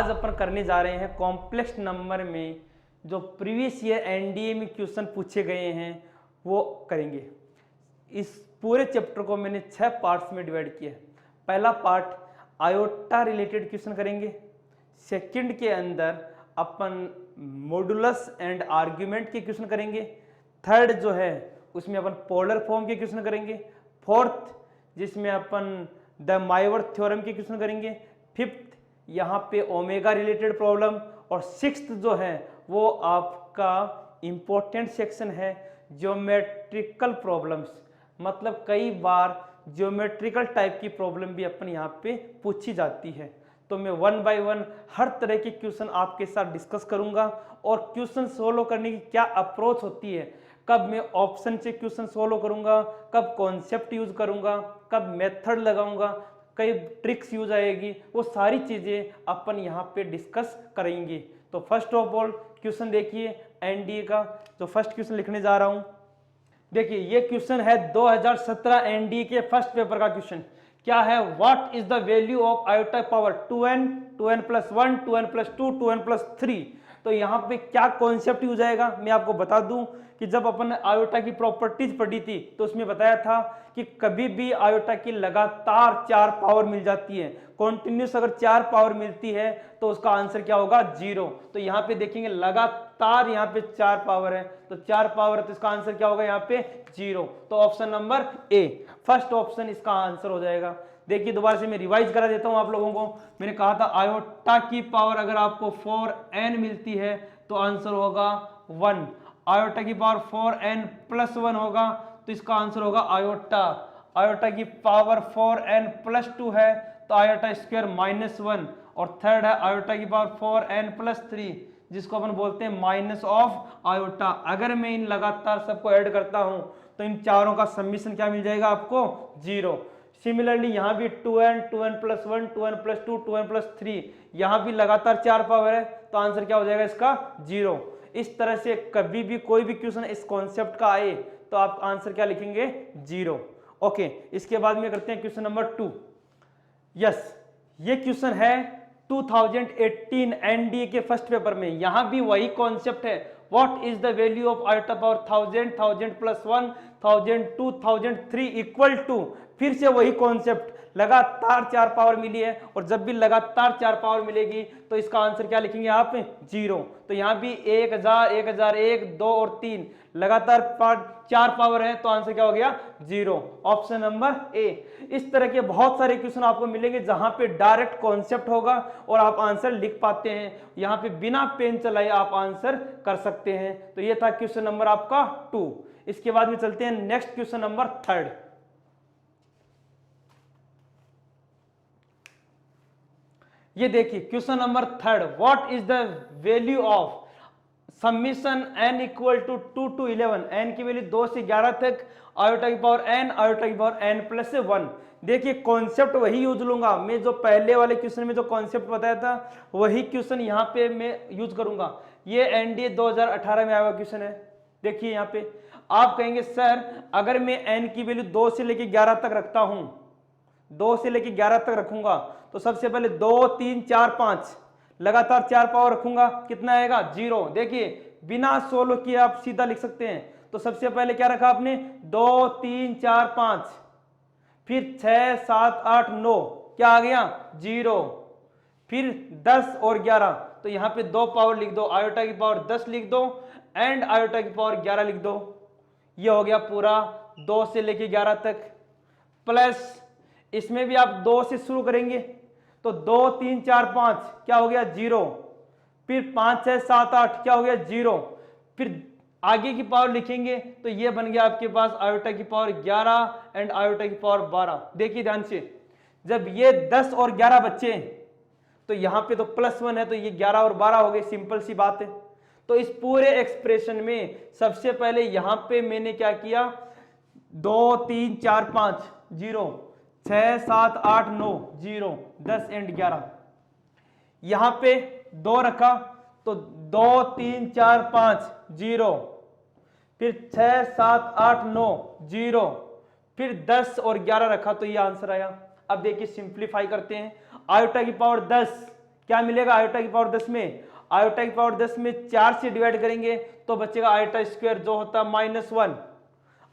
आज अपन करने जा रहे हैं कॉम्प्लेक्स नंबर में जो प्रीवियस ईयर एनडीए में क्वेश्चन पूछे गए हैं वो करेंगे। इस पूरे चैप्टर को मैंने 6 पार्ट्स में डिवाइड किया है। पहला पार्ट आयोटा रिलेटेड क्वेश्चन करेंगे। सेकंड के अंदर अपन मॉडुलस एंड आर्ग्यूमेंट के क्वेश्चन करेंगे। थर्ड जो है उसमें अपन पोलर फॉर्म के क्वेश्चन करेंगे। फोर्थ जिसमें अपन द माइवर्थ थ्योरम के क्वेश्चन करेंगे। फिफ्थ यहाँ पे ओमेगा रिलेटेड प्रॉब्लम। और सिक्स्थ जो है वो आपका इंपॉर्टेंट सेक्शन है ज्योमेट्रिकल प्रॉब्लम्स, मतलब कई बार ज्योमेट्रिकल टाइप की प्रॉब्लम भी अपन यहाँ पे पूछी जाती है। तो मैं 1 बाय 1 हर तरह के क्वेश्चन आपके साथ डिस्कस करूंगा और क्वेश्चन सोल्व करने की क्या अप्रोच होती है, कब मैं ऑप्शन से क्वेश्चन सोल्व करूंगा, कब कॉन्सेप्ट यूज करूंगा, कब मेथड लगाऊंगा, कई ट्रिक्स यूज आएगी, वो सारी चीजें अपन यहाँ पे डिस्कस करेंगे। तो फर्स्ट ऑफ ऑल क्वेश्चन देखिए एनडीए का, जो फर्स्ट क्वेश्चन लिखने जा रहा हूं। देखिए ये क्वेश्चन है 2017 एनडीए के फर्स्ट पेपर का क्वेश्चन। क्या है? What is the value of iota power 2n, 2n plus 1, 2n plus 2, 2n plus 3। तो यहाँ पे क्या कॉन्सेप्ट यूज आएगा मैं आपको बता दूं कि जब अपन आयोटा की प्रॉपर्टीज पढ़ी थी तो उसमें बताया था कि कभी भी आयोटा की लगातार 4 पावर मिल जाती है, कॉन्टिन्यूस अगर 4 पावर मिलती है तो उसका आंसर क्या होगा? 0। तो यहाँ पे देखेंगे लगातार यहाँ पे 4 पावर है, तो 4 पावर है तो इसका आंसर क्या होगा? यहाँ पे 0। तो option number A first option इसका आंसर हो जाएगा। देखिए दोबारा से मैं रिवाइज करा देता हूं आप लोगों को। मैंने कहा था आयोटा की पावर अगर आपको 4n मिलती है तो आंसर होगा 1। आयोटा की पावर 4n प्लस 1 होगा तो इसका आंसर होगा आयोटा। आयोटा की पावर 4n प्लस 2 है तो आयोटा स्क्वायर -1। और थर्ड है आयोटा की पावर 4n प्लस 3 जिसको अपन बोलते हैं माइनस ऑफ आयोटा। अगर मैं इन लगातार सबको ऐड करता हूं तो इन चारों का समीशन क्या मिल जाएगा आपको? 0। सिमिलरली यहाँ भी 2n, 2n plus 1, 2n plus 2, 2n plus 3, यहाँ भी लगातार 4 पावर है तो आंसर क्या हो जाएगा इसका? 0। इस तरह से कभी भी कोई भी क्वेश्चन इस कॉन्सेप्ट का आए तो आप आंसर क्या लिखेंगे? 0। ओके, इसके बाद में करते हैं क्वेश्चन नंबर 2। यस, ये क्वेश्चन है 2018 एनडीए के फर्स्ट पेपर में। यहां भी वही कॉन्सेप्ट है, what is the value of iota power 1000, 1000 plus 1, 1000, 2, 1003 equal to, फिर से वही कॉन्सेप्ट, लगातार 4 पावर मिली है और जब भी लगातार 4 पावर मिलेगी तो इसका आंसर क्या लिखेंगे आप? 0। तो यहां भी 1000, 1001, 2 और 3 लगातार 4 पावर है तो आंसर क्या हो गया? 0। Option number A. इस तरह के बहुत सारे क्वेश्चन आपको मिलेंगे जहां पे डायरेक्ट कॉन्सेप्ट होगा और आप आंसर लिख पाते हैं। यहां पे बिना पेन चलाए आप आंसर कर सकते हैं। तो ये था क्वेश्चन नंबर आपका 2। इसके बाद में चलते हैं नेक्स्ट क्वेश्चन नंबर 3। ये देखिए question number 3, what is the value of summation n equal to 2 to 11, n की वैल्यू 2 से 11 तक, आयोटा की पावर n, आयोटा की पावर n प्लस 1। देखिए कॉन्सेप्ट वही यूज लूंगा मैं, जो पहले वाले क्वेश्चन में जो कॉन्सेप्ट बताया था वही क्वेश्चन यहाँ पे मैं यूज करूंगा। ये एनडीए 2018 में आया हुआ क्वेश्चन है। देखिए यहाँ पे आप कहेंगे सर अगर मैं n की वैल्यू 2 से लेके 11 तक रखता हूं, 2 से लेके 11 तक रखूंगा तो सबसे पहले 2, 3, 4, 5 लगातार 4 पावर रखूंगा, कितना आएगा? 0। देखिए बिना सोल्व किए आप सीधा लिख सकते हैं। तो सबसे पहले क्या रखा आपने? 2, 3, 4, 5, फिर 6, 7, 8, 9, क्या आ गया? 0। फिर 10 और 11, तो यहां पे 2 पावर लिख दो, आयोटा की पावर 10 लिख दो एंड आयोटा की पावर 11 लिख दो। ये हो गया पूरा 2 से लेके 11 तक। प्लस इसमें भी आप 2 से शुरू करेंगे तो 2, 3, 4, 5 क्या हो गया? 0। फिर 5, 6, 7, 8 क्या हो गया? 0। फिर आगे की पावर लिखेंगे तो ये बन गया आपके पास आयोटा की पावर 11 एंड आयोटा की पावर 12। देखिए ध्यान से, जब ये 10 और 11 बच्चे तो यहां पे तो +1 है तो ये 11 और 12 हो गए, सिंपल सी बात है। तो इस पूरे एक्सप्रेशन में सबसे पहले यहां पे मैंने क्या किया? 2, 3, 4, 5 0, 6, 7, 8, 9 0, 10 एंड 11। यहां पे 2 रखा तो 2, 3, 4, 5 0, फिर 6, 7, 8, 9 0, फिर 10 और 11 रखा तो ये आंसर आया। अब देखिए सिंप्लीफाई करते हैं। आयोटा की पावर 10 क्या मिलेगा आयोटा की पावर 10 में? आयोटा की पावर 10 में 4 से डिवाइड करेंगे तो बचेगा आयोटा स्क्वायर जो होता है -1।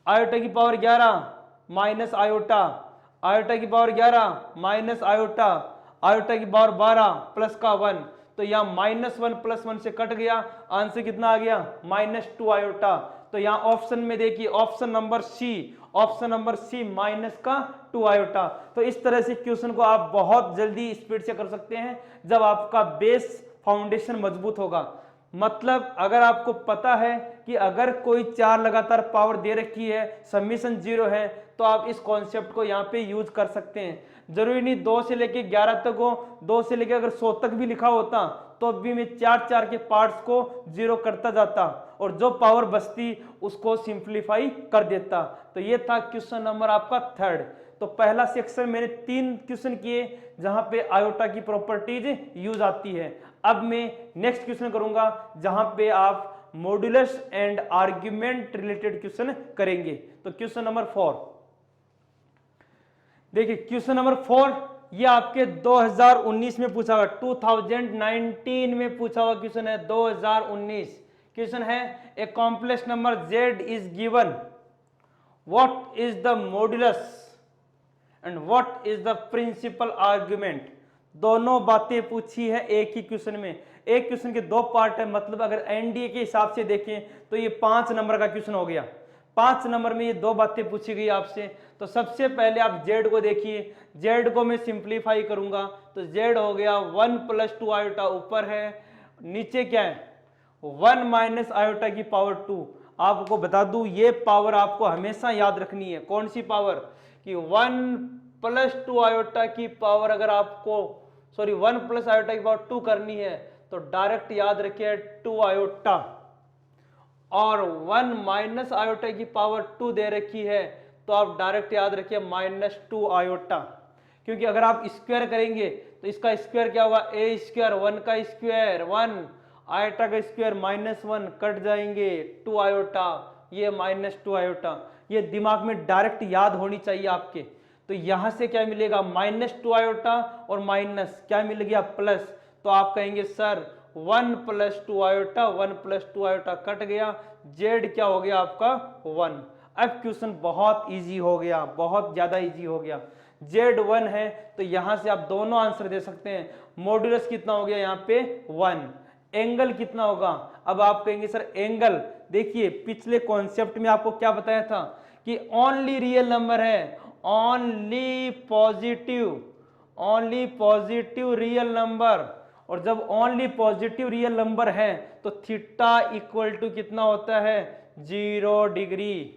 आयोटा की पावर 11 माइनस आयोटा, आयोटा की पावर 11 माइनस आयोटा, आयोटा की पावर 12 प्लस का 1। तो यहाँ -1 प्लस 1 से कट गया, आंसर कितना आ गया? -2 आयोटा। तो यहाँ ऑप्शन में देखिए option number C, option number C -2 iota. तो इस तरह से क्वेश्चन को आप बहुत जल्दी स्पीड से कर सकते हैं जब आपका बेस फाउंडेशन मजबूत होगा। मतलब अगर आपको पता है कि अगर कोई 4 लगातार पावर दे रखी है, समीशन 0 है, तो आप इस कॉन्सेप्ट को यहाँ पे यूज कर सकते हैं। जरूरी नहीं 2 से लेके 11 तक हो, 2 से लेके अगर 100 तक भी लिखा होता तो भी मैं 4 के पार्ट्स को 0 करता जाता और जो पावर बचती उसको सिंप्लीफाई कर देता। तो ये था क्वेश्चन नंबर आपका 3rd। तो पहला सेक्शन मैंने 3 क्वेश्चन किए जहां पे आयोटा की प्रॉपर्टीज यूज आती है। अब मैं नेक्स्ट क्वेश्चन करूंगा जहां पे आप modulus and argument related question करेंगे। तो क्वेश्चन नंबर 4 देखिए, क्वेश्चन नंबर 4 ये आपके 2019 में पूछा हुआ, 2019 में पूछा हुआ क्वेश्चन है। 2019 क्वेश्चन है, a complex number z is given, what is the modulus and what is the principal argument. दोनों बातें पूछी है एक ही क्वेश्चन में। एक क्वेश्चन के 2 पार्ट है, मतलब अगर एनडीए के हिसाब से देखें तो ये 5 नंबर का क्वेश्चन हो गया। 5 नंबर में ये 2 बातें पूछी गई आपसे। तो सबसे पहले आप z को देखिए, z को मैं सिंप्लीफाई करूंगा तो z हो गया 1 + 2 आयोटा ऊपर है, नीचे क्या है 1 माइनस आयोटा की पावर 2। आपको बता दूं ये पावर आपको हमेशा याद रखनी है। कौन सी पावर? कि 1 + 2 आयोटा की पावर अगर आपको 1 + आयोटा की पावर 2 करनी है तो डायरेक्ट याद रखिए 2 आयोटा, और 1 माइनस आयोटा की पावर 2 दे रखी है तो आप डायरेक्ट याद रखिए -2 आयोटा। क्योंकि अगर आप स्क्वायर करेंगे तो इसका स्क्वायर क्या होगा? a स्क्वायर, 1 का स्क्वायर 1, आयोटा का स्क्वायर -1 कट जाएंगे 2 आयोटा, ये -2 आयोटा। ये दिमाग में डायरेक्ट याद होनी चाहिए आपके। तो यहां से क्या मिलेगा? -2 आयोटा और माइनस क्या मिल गया? प्लस। तो आप कहेंगे सर 1 + 2 आयोटा, 1 + 2 आयोटा कट गया, z क्या हो गया आपका 1। अब क्वेश्चन बहुत इजी हो गया, बहुत ज्यादा इजी हो गया। z 1 है तो यहां से आप दोनों आंसर दे सकते हैं। मॉड्यूलस कितना हो गया यहाँ पे 1, एंगल कितना होगा? अब आप कहेंगे सर एंगल, देखिए पिछले कॉन्सेप्ट में आपको क्या बताया था कि ओनली रियल नंबर है, ओनली पॉजिटिव रियल नंबर। और जब ओनली पॉजिटिव रियल नंबर है तो थीटा इक्वल टू कितना होता है? 0 डिग्री।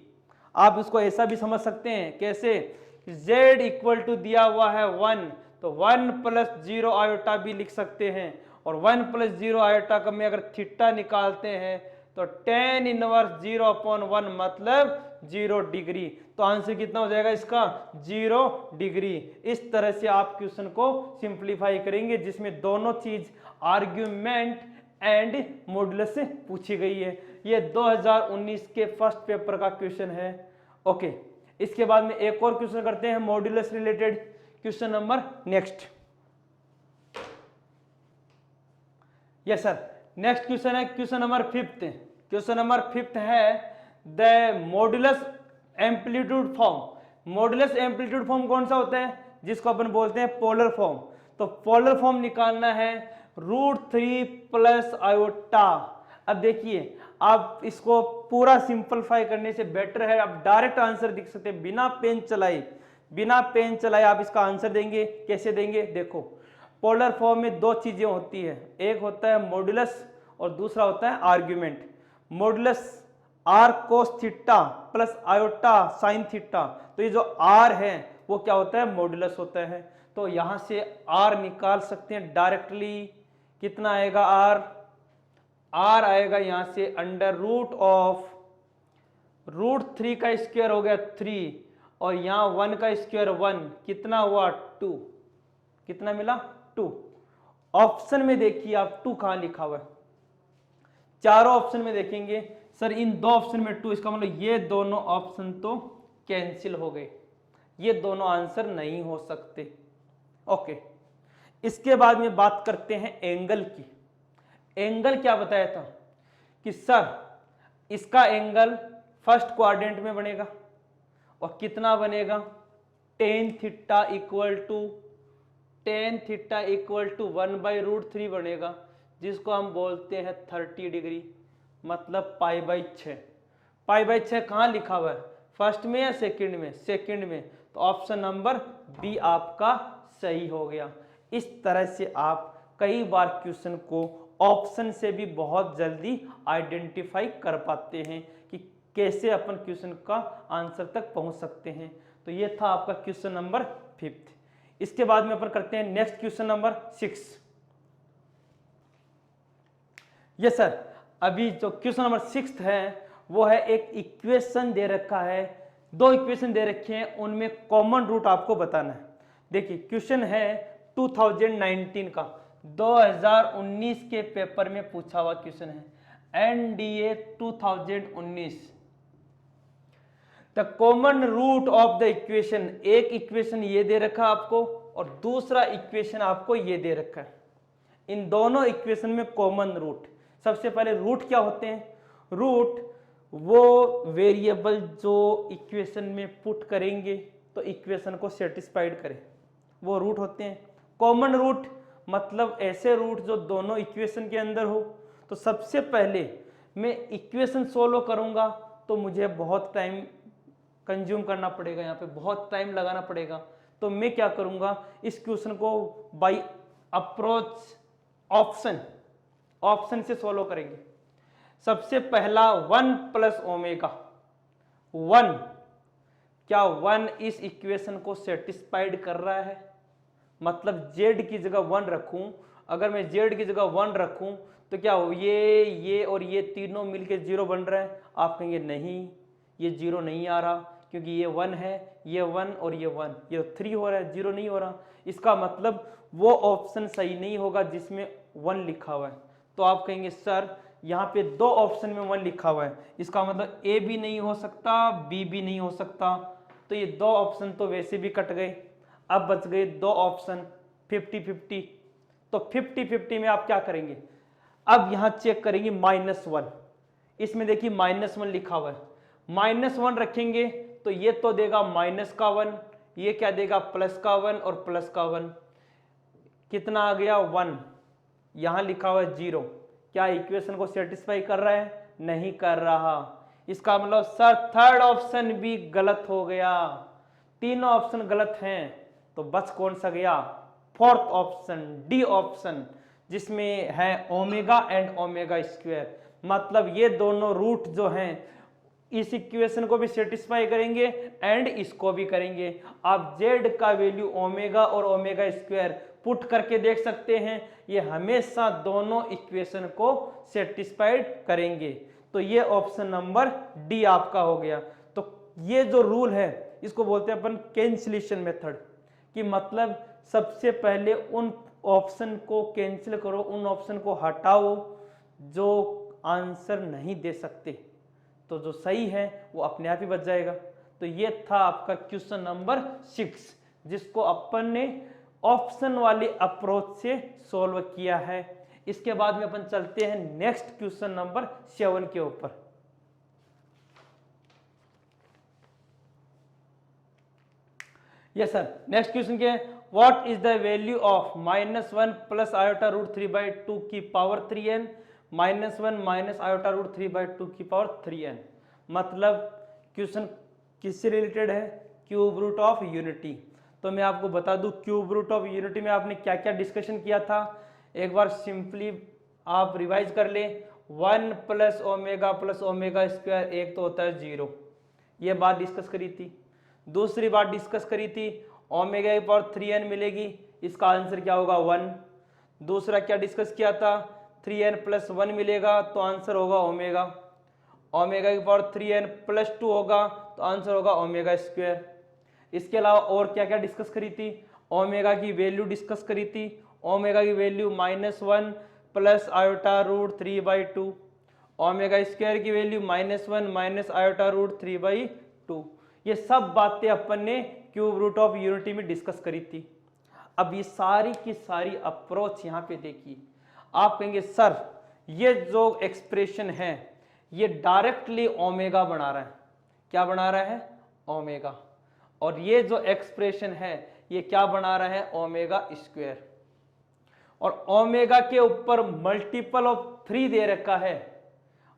आप इसको ऐसा भी समझ सकते हैं, कैसे? z इक्वल टू दिया हुआ है 1, तो 1 + 0 आयोटा भी लिख सकते हैं। और 1 + 0 आयोटा का में अगर थीटा निकालते हैं तो tan 1 0/1 मतलब 0 डिग्री। तो आंसर कितना हो जाएगा इसका? 0 डिग्री। इस तरह से आप क्वेश्चन को सिंप्लीफाई करेंगे जिसमें दोनों चीज आर्ग्यूमेंट एंड मॉड्यूलस से पूछी गई है। ये 2019 के फर्स्ट पेपर का क्वेश्चन है। ओके, इसके बाद में एक और क्वेश्चन करते हैं modulus related. Question number next, yes sir, next question है क्वेश्चन नंबर 5। क्वेश्चन नंबर 5 है the modulus amplitude form. Modulus amplitude form कौन सा होता है? जिसको अपन बोलते हैं पोलर फॉर्म। तो पोलर फॉर्म निकालना है √3 + आयोटा। अब देखिए आप इसको पूरा सिंपलीफाई करने से बेटर है आप डायरेक्ट आंसर दिख सकते हैं, बिना पेन चलाए आप इसका आंसर देंगे। कैसे देंगे? देखो, पोलर फॉर्म में 2 चीजें होती है, एक होता है मॉड्यूलस और दूसरा होता है argument. Modulus r cos theta plus iota sine theta. तो ये जो r है वो क्या होता है? मॉड्यूलस होता है। तो यहां से r निकाल सकते हैं डायरेक्टली। कितना आएगा r आएगा यहां से √3 का स्क्वायर हो गया 3, और यहां 1 का स्क्वायर 1, कितना हुआ 2। कितना मिला? 2। ऑप्शन में देखिए आप 2 कहां लिखा हुआ है? चारों ऑप्शन में देखेंगे सर इन 2 ऑप्शन में 2, इसका मतलब ये दोनों ऑप्शन तो कैंसिल हो गए, ये दोनों आंसर नहीं हो सकते। ओके, इसके बाद में बात करते हैं एंगल की। एंगल क्या बताया था कि सर इसका एंगल फर्स्ट क्वाड्रेंट में बनेगा और कितना बनेगा, टेन थीटा इक्वल टू 1/√3 बनेगा, जिसको हम बोलते हैं 30 डिग्री, मतलब π/6। π/6 कहाँ लिखा हुआ है, फर्स्ट में या सेकंड में? सेकंड में। तो ऑप्शन नंबर बी आपका सही हो गया। इस तरह से आप कई बार क्वेश्चन को ऑप्शन से भी बहुत जल्दी आइडेंटिफाई कर पाते हैं कि कैसे अपन क्वेश्चन का आंसर तक पहुंच सकते हैं। तो ये था आपका क्वेश्चन नंबर 5। इसके बाद में अपन करते हैं next question number 6। Yes sir, अभी जो क्वेश्चन नंबर 6 है वो है एक इक्वेशन दे रखा है, दो इक्वेशन दे रखे हैं, उनमें कॉमन रूट आपको बताना है। देखिए क्वेश्चन है 2019 का, 2019 के पेपर में पूछा हुआ क्वेश्चन है, NDA 2019। The common root of the equation, एक इक्वेशन ये दे रखा आपको और दूसरा इक्वेशन आपको ये दे रखा है। इन दोनों इक्वेशन में कॉमन रूट, सबसे पहले रूट क्या होते हैं? रूट वो वेरिएबल जो इक्वेशन में पुट करेंगे तो इक्वेशन को सेटिस्फाइड करे, वो रूट होते हैं। कॉमन रूट मतलब ऐसे रूट जो दोनों इक्वेशन के अंदर हो। तो सबसे पहले मैं इक्वेशन सोल्व करूंगा तो मुझे बहुत टाइम कंज्यूम करना पड़ेगा, यहाँ पे बहुत टाइम लगाना पड़ेगा। तो मैं क्या करूंगा, इस क्वेश्चन को बाय अप्रोच ऑप्शन से सोल्व करेंगे। सबसे पहला 1 प्लस ओमेगा 1, क्या 1 इस इक्वेशन को सेटिस्फाइड कर रहा है? मतलब z की जगह 1 रखूं, अगर मैं z की जगह 1 रखूं तो क्या ये और ये तीनों मिलके 0 बन रहा है? आप कहेंगे नहीं, ये 0 नहीं आ रहा क्योंकि ये 1 है, ये 1 और ये 1, ये 3 हो रहा है, 0 नहीं हो रहा। इसका मतलब वो ऑप्शन सही नहीं होगा जिसमें 1 लिखा हुआ है। तो आप कहेंगे सर यहाँ पे दो ऑप्शन में 1 लिखा हुआ है, इसका मतलब ए भी नहीं हो सकता, बी भी नहीं हो सकता। तो ये दो ऑप्शन तो वैसे भी कट गए, अब बच गए दो ऑप्शन 50-50। तो 50-50 में आप क्या करेंगे, अब यहां चेक करेंगे -1, इसमें देखिए -1 लिखा हुआ है, -1 रखेंगे तो ये तो देगा माइनस का 1, ये क्या देगा प्लस का 1 और प्लस का 1, कितना आ गया 1, यहां लिखा हुआ है 0। क्या इक्वेशन को सेटिस्फाई कर रहा है? नहीं कर रहा। इसका मतलब सर थर्ड ऑप्शन भी गलत हो गया, तीनों ऑप्शन गलत हैं। तो बच कौन सा गया? फोर्थ ऑप्शन, डी ऑप्शन, जिसमें है ओमेगा एंड ओमेगा स्क्वायर। मतलब ये दोनों रूट जो हैं इस इक्वेशन को भी सेटिस्फाई करेंगे एंड इसको भी करेंगे। आप z का वैल्यू ओमेगा और ओमेगा स्क्वायर पुट करके देख सकते हैं, ये हमेशा दोनों इक्वेशन को सेटिस्फाइड करेंगे। तो ये ऑप्शन नंबर डी आपका हो गया। तो ये जो रूल है इसको बोलते हैं अपन कैंसिलेशन मेथड, कि मतलब सबसे पहले उन ऑप्शन को कैंसिल करो, उन ऑप्शन को हटाओ जो आंसर नहीं दे सकते, तो जो सही है वो अपने आप ही बच जाएगा। तो ये था आपका क्वेश्चन नंबर 6, जिसको अपन ने ऑप्शन वाले अप्रोच से सॉल्व किया है। इसके बाद में अपन चलते हैं नेक्स्ट क्वेश्चन नंबर 7 के ऊपर। यस सर, नेक्स्ट क्वेश्चन क्या है, what is the value of -1 plus iota root 3/2 की power 3n -1 minus iota root 3/2 की पावर 3n। मतलब क्वेश्चन किससे रिलेटेड है? Cube root of unity. तो मैं आपको बता दूं क्यूब रूट ऑफ यूनिटी में आपने क्या क्या डिस्कशन किया था, एक बार सिंपली आप रिवाइज कर ले। 1 प्लस ओमेगा स्क्वायर, एक तो होता है 0, ये बात डिस्कस करी थी। दूसरी बात डिस्कस करी थी ओमेगा की पावर 3n मिलेगी, इसका आंसर क्या होगा 1। दूसरा क्या डिस्कस किया था, 3n प्लस 1 मिलेगा तो आंसर होगा ओमेगा। ओमेगा की पावर 3n प्लस 2 होगा तो आंसर होगा ओमेगा स्क्वायर। इसके अलावा और क्या क्या डिस्कस करी थी, ओमेगा की वैल्यू डिस्कस करी थी। ओमेगा की value -1 plus iota root 3/2, omega square की वैल्यू -1 माइनस आयोटा रूट 3/2। ये सब बातें अपन ने क्यूब रूट ऑफ यूनिटी में डिस्कस करी थी। अब ये सारी की सारी अप्रोच यहाँ पे देखिए, आप कहेंगे सर ये जो एक्सप्रेशन है ये डायरेक्टली ओमेगा बना रहा है। क्या बना रहा है? ओमेगा। और ये जो एक्सप्रेशन है ये क्या बना रहा है? Omega square. और ओमेगा के ऊपर मल्टीपल ऑफ 3 दे रखा है,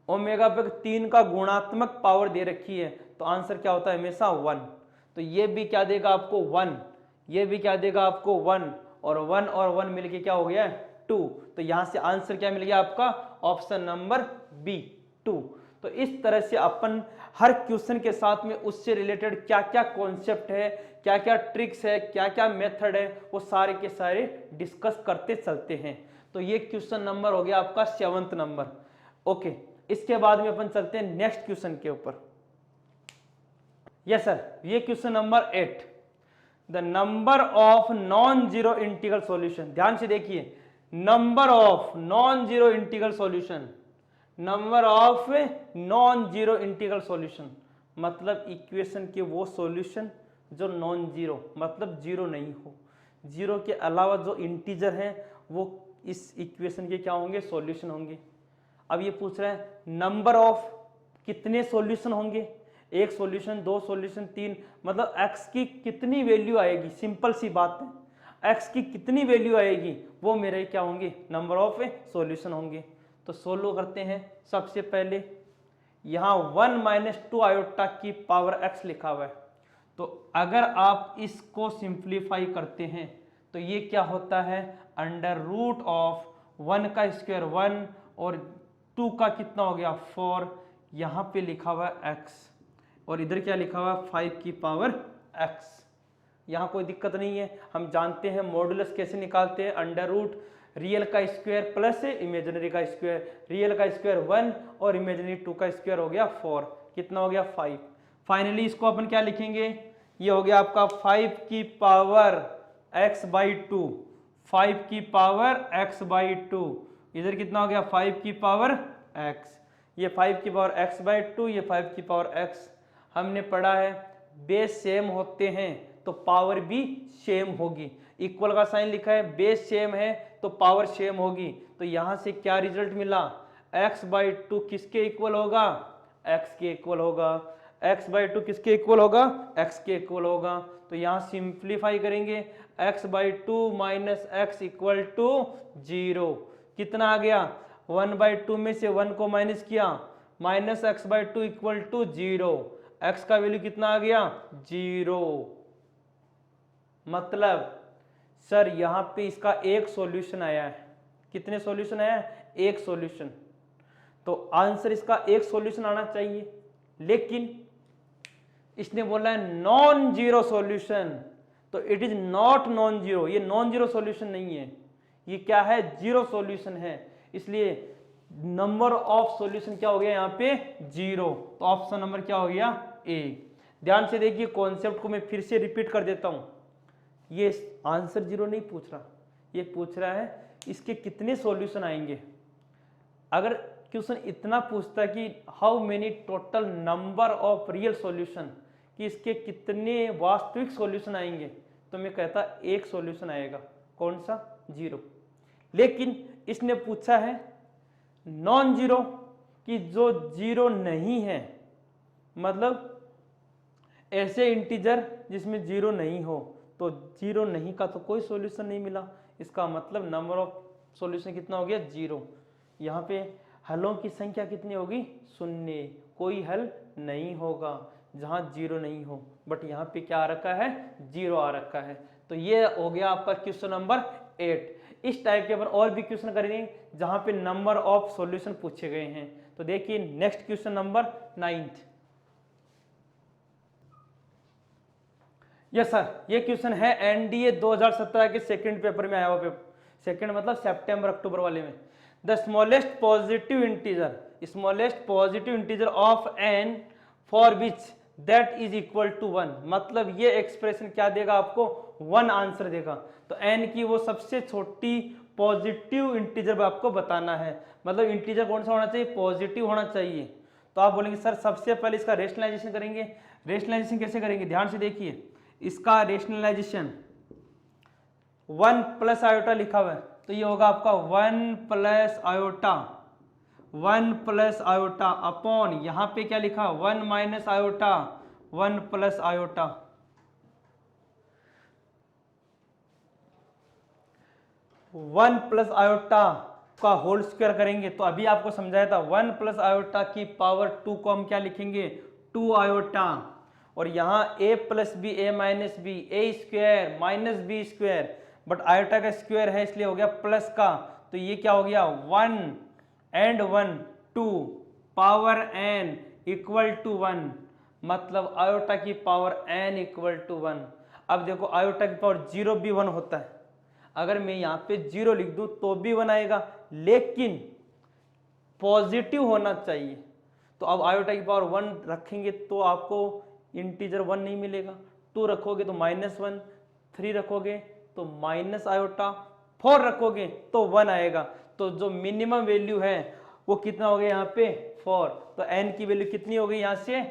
ओमेगा पे 3 का गुणात्मक पावर दे रखी है, तो आंसर क्या होता है? हमेशा 1। तो ये भी क्या देगा आपको? 1। ये भी क्या देगा आपको? 1। और 1 और 1 मिलके क्या हो गया? 2। तो यहां से आंसर क्या मिल गया आपका? Option number B, 2। तो इस तरह से अपन हर क्वेश्चन के साथ में उससे रिलेटेड क्या क्या कॉन्सेप्ट है, क्या क्या ट्रिक्स है, क्या क्या मेथड है, वो सारे के सारे डिस्कस करते चलते हैं। तो ये क्वेश्चन नंबर हो गया आपका 7वां नंबर। ओके, इसके बाद में अपन चलते हैं नेक्स्ट क्वेश्चन के ऊपर। यस सर, ये question number 8, the number of non zero integral solution. ध्यान से देखिए, number of non zero integral solution, number of non zero integral solution मतलब इक्वेशन के वो सॉल्यूशन जो नॉन जीरो मतलब जीरो नहीं हो, जीरो के अलावा जो इंटीजर हैं वो इस इक्वेशन के क्या होंगे? सॉल्यूशन होंगे। अब ये पूछ रहे हैं नंबर ऑफ कितने सॉल्यूशन होंगे? एक सॉल्यूशन, दो सॉल्यूशन, 3, मतलब x की कितनी वैल्यू आएगी? सिंपल सी बात है, x की कितनी वैल्यू आएगी वो मेरे क्या होंगे? नंबर ऑफ सॉल्यूशन होंगे। तो सोल्व करते हैं। सबसे पहले यहाँ 1 - 2 आयोटा की पावर x लिखा हुआ है, तो अगर आप इसको सिंप्लीफाई करते हैं तो ये क्या होता है? अंडर रूट ऑफ 1 का स्क्वायर 1 और 2 का कितना हो गया? 4। यहाँ पे लिखा हुआ है x और इधर क्या लिखा हुआ है? 5 की पावर x। यहाँ कोई दिक्कत नहीं है, हम जानते हैं मॉडुलस कैसे निकालते हैं। अंडर रूट रियल का स्क्वायर प्लस इमेजिनरी का स्क्वायर, रियल का स्क्वायर 1 और इमेजिनरी 2 का स्क्वायर हो गया 4। कितना हो गया? 5। फाइनली इसको अपन क्या लिखेंगे? ये हो गया आपका 5 की पावर x/2, 5 की पावर x/2। इधर कितना हो गया? 5 की पावर x। ये 5 की पावर x/2, ये 5 की पावर x। हमने पढ़ा है बेस सेम होते हैं तो पावर भी सेम होगी। इक्वल का साइन लिखा है, बेस सेम है तो पावर सेम होगी। तो यहां से क्या रिजल्ट मिला? x/2 किसके इक्वल होगा? x के इक्वल होगा। x/2 किसके इक्वल होगा? x के इक्वल होगा। तो यहां सिंप्लीफाई करेंगे, x/2 minus x equal to 0। कितना आ गया? 1/2 में से 1 को माइनस किया, minus x/2 equal to 0। x का वैल्यू कितना आ गया? 0। मतलब सर यहाँ पे इसका एक सॉल्यूशन आया है। कितने सॉल्यूशन आया है? एक सॉल्यूशन। तो आंसर इसका एक सॉल्यूशन आना चाहिए, लेकिन इसने बोला है नॉन जीरो सॉल्यूशन, तो it is not non zero. ये नॉन जीरो सॉल्यूशन नहीं है, ये क्या है? जीरो सॉल्यूशन है। इसलिए नंबर ऑफ सॉल्यूशन क्या हो गया यहाँ पे? 0। तो ऑप्शन नंबर क्या हो गया? ए। ध्यान से देखिए, कॉन्सेप्ट को मैं फिर से रिपीट कर देता हूं। ये आंसर 0 नहीं पूछ रहा, ये पूछ रहा है इसके कितने सॉल्यूशन आएंगे। अगर क्वेश्चन इतना पूछता कि how many total number of real solution, कि इसके कितने वास्तविक सॉल्यूशन आएंगे, तो मैं कहता एक सॉल्यूशन आएगा। कौन सा? 0। लेकिन इसने पूछा है नॉन जीरो, कि जो 0 नहीं है, मतलब ऐसे इंटीजर जिसमें 0 नहीं हो, तो 0 नहीं का तो कोई सॉल्यूशन नहीं मिला। इसका मतलब नंबर ऑफ सॉल्यूशन कितना हो गया? 0। यहाँ पे हलों की संख्या कितनी होगी? 0। कोई हल नहीं होगा जहाँ 0 नहीं हो, बट यहाँ पे क्या आ रखा है? 0 आ रखा है। तो ये हो गया आपका क्वेश्चन नंबर 8। इस टाइप के अपन और भी क्वेश्चन करेंगे जहाँ पे नंबर ऑफ सॉल्यूशन पूछे गए हैं। तो देखिए next question number 9। Yes sir, ये क्वेश्चन है एनडीए 2017 के सेकंड पेपर में आया हुआ। सेकंड मतलब सितंबर अक्टूबर वाले में। The smallest positive integer of n for which that is equal to 1। मतलब ये एक्सप्रेशन क्या देगा आपको? 1 आंसर देगा। तो एन की वो सबसे छोटी पॉजिटिव इंटीजर आपको बताना है। मतलब इंटीजर कौन सा होना चाहिए? पॉजिटिव होना चाहिए। तो आप बोलेंगे सर सबसे पहले इसका रेशनलाइजेशन करेंगे। रेशनलाइजेशन कैसे करेंगे? ध्यान से देखिए, इसका रेशनलाइजेशन 1 प्लस आयोटा लिखा हुआ है, तो ये होगा आपका 1 plus iota, 1 plus iota upon यहां पे क्या लिखा 1 minus iota, 1 plus iota. 1 plus iota का होल स्क्वायर करेंगे तो अभी आपको समझाया था 1 प्लस आयोटा की पावर 2 को हम क्या लिखेंगे 2 आयोटा, और यहाँ a plus b a minus b a square minus b square, but iota का स्क्वायर है इसलिए हो गया प्लस का, तो ये क्या हो गया 1 and 1 2 power n equal to 1, मतलब आयोटा की पावर n इक्वल टू 1। अब देखो आयोटा की पावर 0 भी 1 होता है, अगर मैं यहाँ पे 0 लिख दूं तो भी 1 आएगा, लेकिन पॉजिटिव होना चाहिए। तो अब आयोटा की पावर 1 रखेंगे तो आपको इंटीजर 1 नहीं मिलेगा, 2 रखोगे तो -1, 3 रखोगे तो माइनस आयोटा, 4 रखोगे तो 1 आएगा। तो जो मिनिमम वैल्यू है वो कितना हो गया यहाँ पे 4, तो n की वैल्यू कितनी हो गई यहाँ से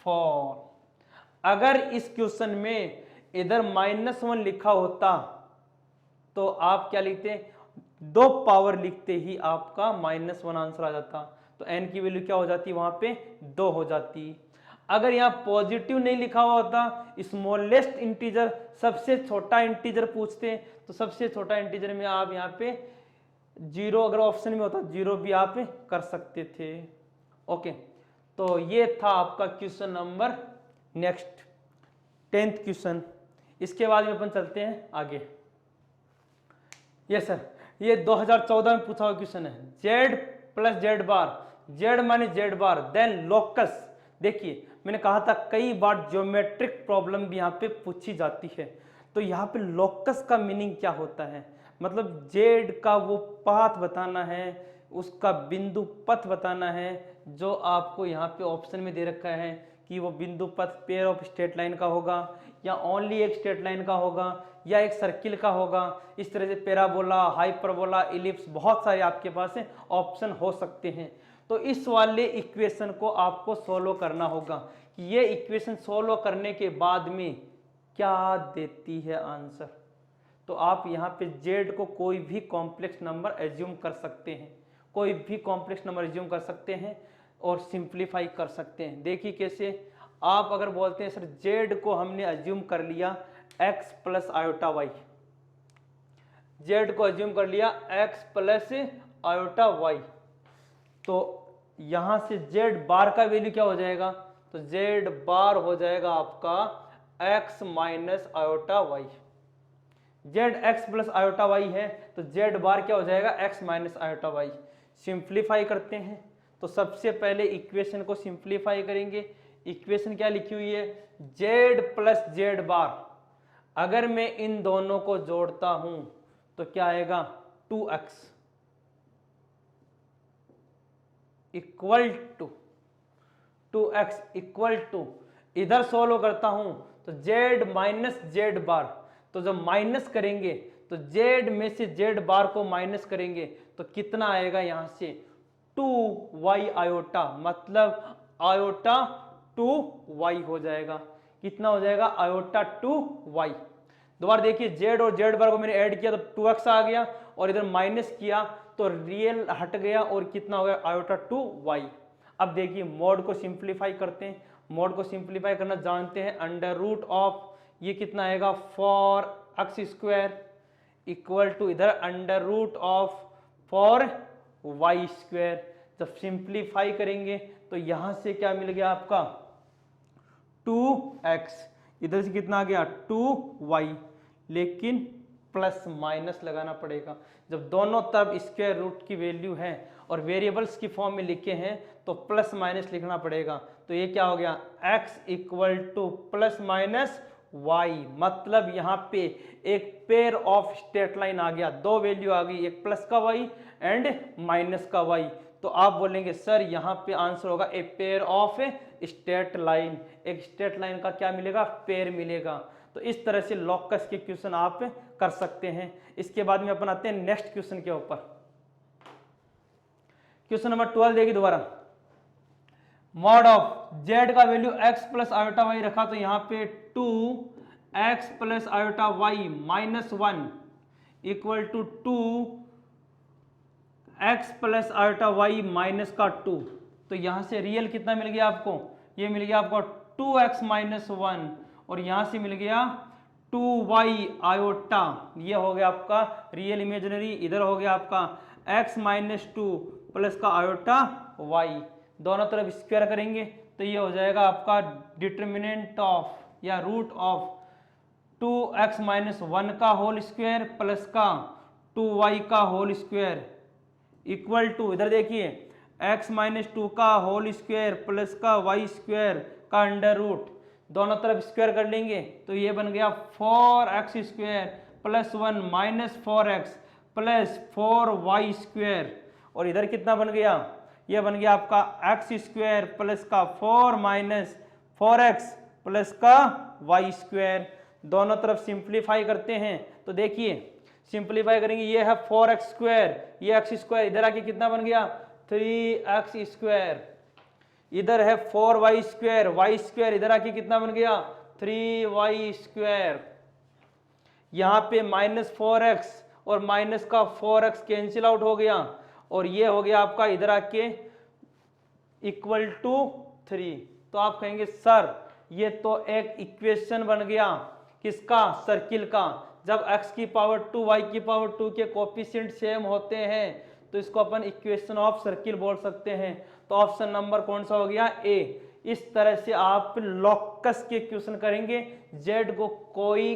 4। अगर इस क्वेश्चन में इधर -1 लिखा होता तो आप क्या लिखते, 2 पावर लिखते ही आपका -1 आंसर आ जाता, तो n की वैल्यू क्या हो जाती वहां पे 2 हो जाती। अगर यहाँ पॉजिटिव नहीं लिखा हुआ होता, स्मॉलेस्ट इंटीजर सबसे छोटा इंटीजर पूछते, तो सबसे छोटा इंटीजर में आप यहाँ पे 0 अगर ऑप्शन में होता 0 भी आप कर सकते थे। ओके, तो ये था आपका question number next 10th question. इसके बाद में अपन चलते हैं आगे। यस सर, ये 2014 में पूछा हुआ क्वेश्चन है, जेड प्लस जेड बार, जेड माइनस जेड बार देन लोकस। देखिए मैंने कहा था कई बार ज्योमेट्रिक प्रॉब्लम भी यहाँ पे पूछी जाती है, तो यहाँ पे लोकस का मीनिंग क्या होता है, मतलब जेड का वो पाथ बताना है, उसका बिंदु पथ बताना है, जो आपको यहाँ पे ऑप्शन में दे रखा है कि वो बिंदु पथ पेयर ऑफ स्ट्रेट लाइन का होगा या ओनली एक स्ट्रेट लाइन का होगा या एक सर्किल का होगा। इस तरह से पैराबोला, हाइपरबोला, इलिप्स, बहुत सारे आपके पास ऑप्शन हो सकते हैं। तो इस वाले इक्वेशन को आपको सोल्व करना होगा कि ये इक्वेशन सोल्व करने के बाद में क्या देती है आंसर। तो आप यहाँ पे जेड को कोई भी कॉम्प्लेक्स नंबर एज्यूम कर सकते हैं, कोई भी कॉम्प्लेक्स नंबर एज्यूम कर सकते हैं और सिंप्लीफाई कर सकते हैं। देखिए कैसे, आप अगर बोलते हैं सर जेड को हमने एज्यूम कर लिया x plus iota y, z को एज्यूम कर लिया x प्लस आयोटा वाई, तो यहां से जेड बार का वैल्यू क्या हो जाएगा, तो जेड बार हो जाएगा आपका x minus iota y. Z x plus iota y है तो जेड बार क्या हो जाएगा x minus iota y. Simplify करते हैं, तो सबसे पहले इक्वेशन को सिंप्लीफाई करेंगे। इक्वेशन क्या लिखी हुई है, जेड प्लस जेड बार, अगर मैं इन दोनों को जोड़ता हूं तो क्या आएगा 2x equal to 2x equal to, इधर सोल्व करता हूं तो z माइनस जेड बार, तो जब माइनस करेंगे तो z में से z बार को माइनस करेंगे तो कितना आएगा यहां से 2y आयोटा, मतलब आयोटा 2y हो जाएगा। कितना हो जाएगा आयोटा 2y। दोबारा देखिए जेड और जेड बार को मैंने ऐड किया तो 2x आ गया और इधर माइनस किया तो रियल हट गया और कितना हो गया आयोटा 2y। अब देखिए मॉड को सिंप्लीफाई करते हैं, मॉड को सिंप्लीफाई करना जानते हैं, अंडर रूट ऑफ ये कितना आएगा 4x स्क्वायर इक्वल टू इधर under root of 4y square. जब सिंप्लीफाई करेंगे तो यहां से क्या मिल गया आपका 2x, इधर से कितना आ गया 2y, लेकिन प्लस माइनस लगाना पड़ेगा। जब दोनों तरफ स्क्वायर रूट की वैल्यू है और वेरिएबल्स की फॉर्म में लिखे हैं तो प्लस माइनस लिखना पड़ेगा। तो ये क्या हो गया x equal two plus minus y, मतलब यहाँ पे एक पेयर ऑफ स्ट्रेट लाइन आ गया, दो वैल्यू आ गई, एक प्लस का y एंड माइनस का y। तो आप बोलेंगे सर यहाँ पे आंसर होगा a pair of straight line, एक स्ट्रेट लाइन का क्या मिलेगा पेयर मिलेगा। तो इस तरह से लॉकस के क्वेश्चन आप कर सकते हैं। इसके बाद में अपन आते हैं नेक्स्ट क्वेश्चन के ऊपर। क्वेश्चन नंबर 12 देखिए दोबारा, मॉड ऑफ जेड का value x plus iota y रखा तो यहाँ पे 2x plus iota y minus 1 equal to 2x plus iota y minus का 2। तो यहाँ से रियल कितना मिल गया आपको, ये मिल गया आपको 2x माइनस 1, और यहाँ से मिल गया 2y आयोटा, ये हो गया आपका रियल इमेजिनरी। इधर हो गया आपका x माइनस 2 प्लस का आयोटा y, दोनों तरफ स्क्वायर करेंगे तो ये हो जाएगा आपका डिटर्मिनेंट ऑफ या रूट ऑफ 2x माइनस 1 का होल स्क्वायर प्लस का 2y का होल स्क्वायर इक्वल टू, इधर देखिए x माइनस 2 का होल स्क्वायर प्लस का y स्क्वायर का अंडर रूट, दोनों तरफ स्क्वायर कर लेंगे तो ये बन गया 4x square plus 1 minus 4x plus 4y square. और इधर कितना बन गया, ये बन गया आपका x स्क्वायर प्लस का 4 माइनस 4x प्लस का y स्क्वायर। दोनों तरफ सिंप्लीफाई करते हैं तो देखिए सिंप्लीफाई करेंगे, ये है 4x स्क्वायर, ये x स्क्वायर, इधर आके कितना बन गया 3x स्क्वायर, इधर है 4y स्क्वायर, y स्क्वायर, इधर आके कितना बन गया 3y स्क्वायर। यहाँ पे माइनस 4x और माइनस का 4x कैंसिल आउट हो गया, और ये हो गया आपका इधर आके इक्वल टू 3। तो आप कहेंगे सर ये तो एक इक्वेशन बन गया, किसका, सर्किल का। जब x की पावर 2 y की पावर 2 के कोफिशिएंट सेम होते हैं तो इसको अपन इक्वेशन ऑफ सर्किल बोल सकते हैं। तो ऑप्शन नंबर कौन सा हो गया, ए। इस तरह से आप लॉकस के क्वेश्चन करेंगे z को कोई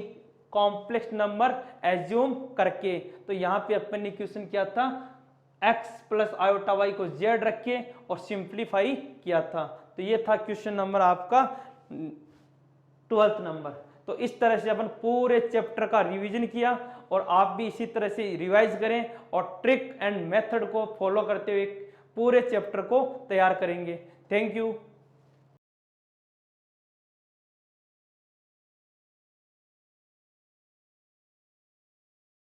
कॉम्प्लेक्स नंबर एज्यूम करके। तो यहाँ पे अपन ने क्वेश्चन किया था x प्लस आयोटा y को z रखे और सिंप्लीफाई किया था। तो ये था क्वेश्चन नंबर आपका 12th नंबर। तो इस तरह से अपन पूरे चैप्टर का रिवीजन किया, और आप भी इसी तरह से रिवाइज करें और ट्रिक एंड मेथड को फॉलो करते हुए पूरे चैप्टर को तैयार करेंगे। Thank you.